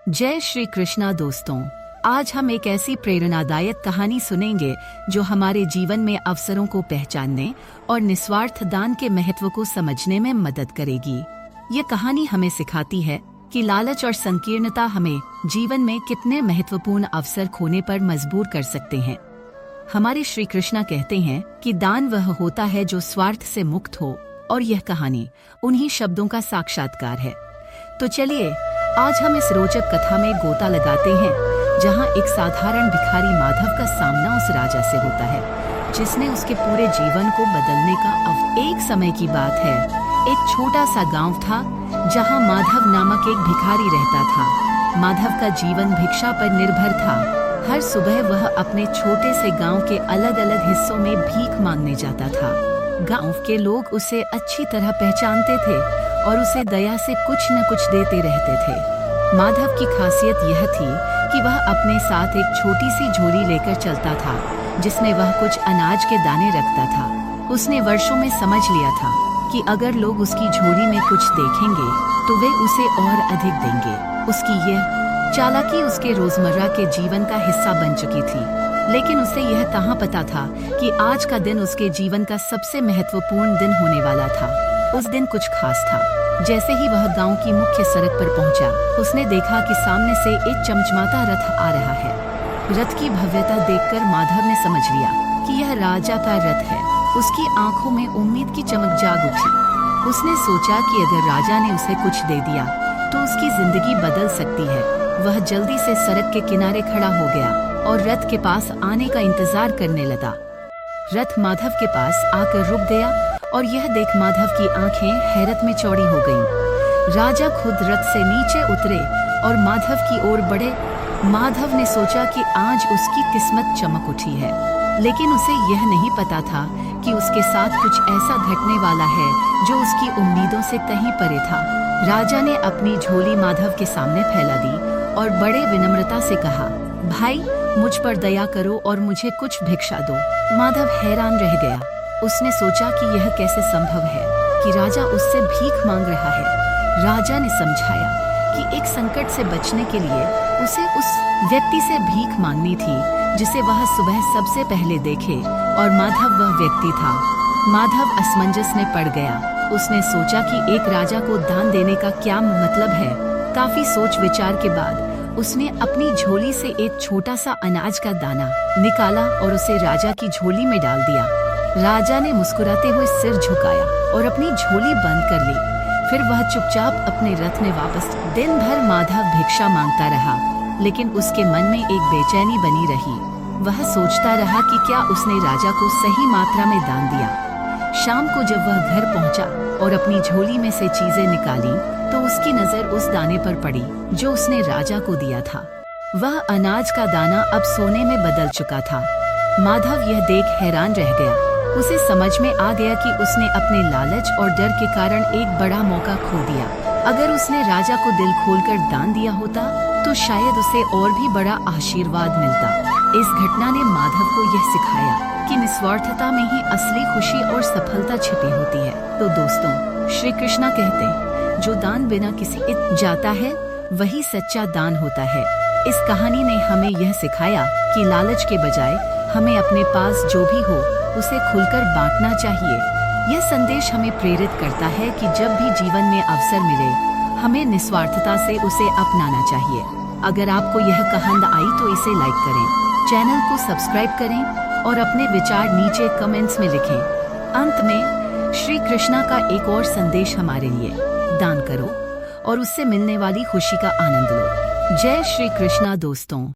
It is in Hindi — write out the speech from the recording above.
जय श्री कृष्णा दोस्तों। आज हम एक ऐसी प्रेरणादायक कहानी सुनेंगे जो हमारे जीवन में अवसरों को पहचानने और निस्वार्थ दान के महत्व को समझने में मदद करेगी। ये कहानी हमें सिखाती है कि लालच और संकीर्णता हमें जीवन में कितने महत्वपूर्ण अवसर खोने पर मजबूर कर सकते हैं। हमारे श्री कृष्णा कहते हैं कि दान वह होता है जो स्वार्थ से मुक्त हो, और यह कहानी उन्हीं शब्दों का साक्षात्कार है। तो चलिए आज हम इस रोचक कथा में गोता लगाते हैं, जहां एक साधारण भिखारी माधव का सामना उस राजा से होता है जिसने उसके पूरे जीवन को बदलने का एक समय की बात है। एक छोटा सा गांव था जहां माधव नामक एक भिखारी रहता था। माधव का जीवन भिक्षा पर निर्भर था। हर सुबह वह अपने छोटे से गांव के अलग अलग हिस्सों में भीख मांगने जाता था। गांव के लोग उसे अच्छी तरह पहचानते थे और उसे दया से कुछ न कुछ देते रहते थे। माधव की खासियत यह थी कि वह अपने साथ एक छोटी सी झोली लेकर चलता था जिसमें वह कुछ अनाज के दाने रखता था। उसने वर्षों में समझ लिया था कि अगर लोग उसकी झोली में कुछ देखेंगे तो वे उसे और अधिक देंगे। उसकी यह चालाकी उसके रोजमर्रा के जीवन का हिस्सा बन चुकी थी, लेकिन उसे यह कहाँ पता था कि आज का दिन उसके जीवन का सबसे महत्वपूर्ण दिन होने वाला था। उस दिन कुछ खास था। जैसे ही वह गांव की मुख्य सड़क पर पहुंचा, उसने देखा कि सामने से एक चमचमाता रथ आ रहा है। रथ की भव्यता देखकर माधव ने समझ लिया कि यह राजा का रथ है। उसकी आंखों में उम्मीद की चमक जाग उठी। उसने सोचा कि अगर राजा ने उसे कुछ दे दिया तो उसकी जिंदगी बदल सकती है। वह जल्दी से सड़क के किनारे खड़ा हो गया और रथ के पास आने का इंतजार करने लगा। रथ माधव के पास आकर रुक गया और यह देख माधव की आंखें हैरत में चौड़ी हो गईं। राजा खुद रथ से नीचे उतरे और माधव की ओर बढ़े। माधव ने सोचा कि आज उसकी किस्मत चमक उठी है, लेकिन उसे यह नहीं पता था कि उसके साथ कुछ ऐसा घटने वाला है जो उसकी उम्मीदों से कहीं परे था। राजा ने अपनी झोली माधव के सामने फैला दी और बड़े विनम्रता से कहा, भाई मुझ पर दया करो और मुझे कुछ भिक्षा दो। माधव हैरान रह गया। उसने सोचा कि यह कैसे संभव है कि राजा उससे भीख मांग रहा है। राजा ने समझाया कि एक संकट से बचने के लिए उसे उस व्यक्ति से भीख मांगनी थी जिसे वह सुबह सबसे पहले देखे, और माधव वह व्यक्ति था। माधव असमंजस में पड़ गया। उसने सोचा कि एक राजा को दान देने का क्या मतलब है। काफी सोच विचार के बाद उसने अपनी झोली से एक छोटा सा अनाज का दाना निकाला और उसे राजा की झोली में डाल दिया। राजा ने मुस्कुराते हुए सिर झुकाया और अपनी झोली बंद कर ली। फिर वह चुपचाप अपने रथ में वापस। दिन भर माधव भिक्षा मांगता रहा, लेकिन उसके मन में एक बेचैनी बनी रही। वह सोचता रहा कि क्या उसने राजा को सही मात्रा में दान दिया। शाम को जब वह घर पहुंचा और अपनी झोली में से चीजें निकाली तो उसकी नजर उस दाने पर पड़ी जो उसने राजा को दिया था। वह अनाज का दाना अब सोने में बदल चुका था। माधव यह देख हैरान रह गया। उसे समझ में आ गया कि उसने अपने लालच और डर के कारण एक बड़ा मौका खो दिया। अगर उसने राजा को दिल खोलकर दान दिया होता तो शायद उसे और भी बड़ा आशीर्वाद मिलता। इस घटना ने माधव को यह सिखाया कि निस्वार्थता में ही असली खुशी और सफलता छिपी होती है। तो दोस्तों, श्री कृष्णा कहते हैं, जो दान बिना किसी जाता है वही सच्चा दान होता है। इस कहानी ने हमें यह सिखाया कि लालच के बजाय हमें अपने पास जो भी हो उसे खुलकर बांटना चाहिए। यह संदेश हमें प्रेरित करता है कि जब भी जीवन में अवसर मिले हमें निस्वार्थता से उसे अपनाना चाहिए। अगर आपको यह कहानी आई तो इसे लाइक करें, चैनल को सब्सक्राइब करें और अपने विचार नीचे कमेंट्स में लिखें। अंत में श्री कृष्णा का एक और संदेश हमारे लिए, दान करो और उससे मिलने वाली खुशी का आनंद लो। जय श्री कृष्णा दोस्तों।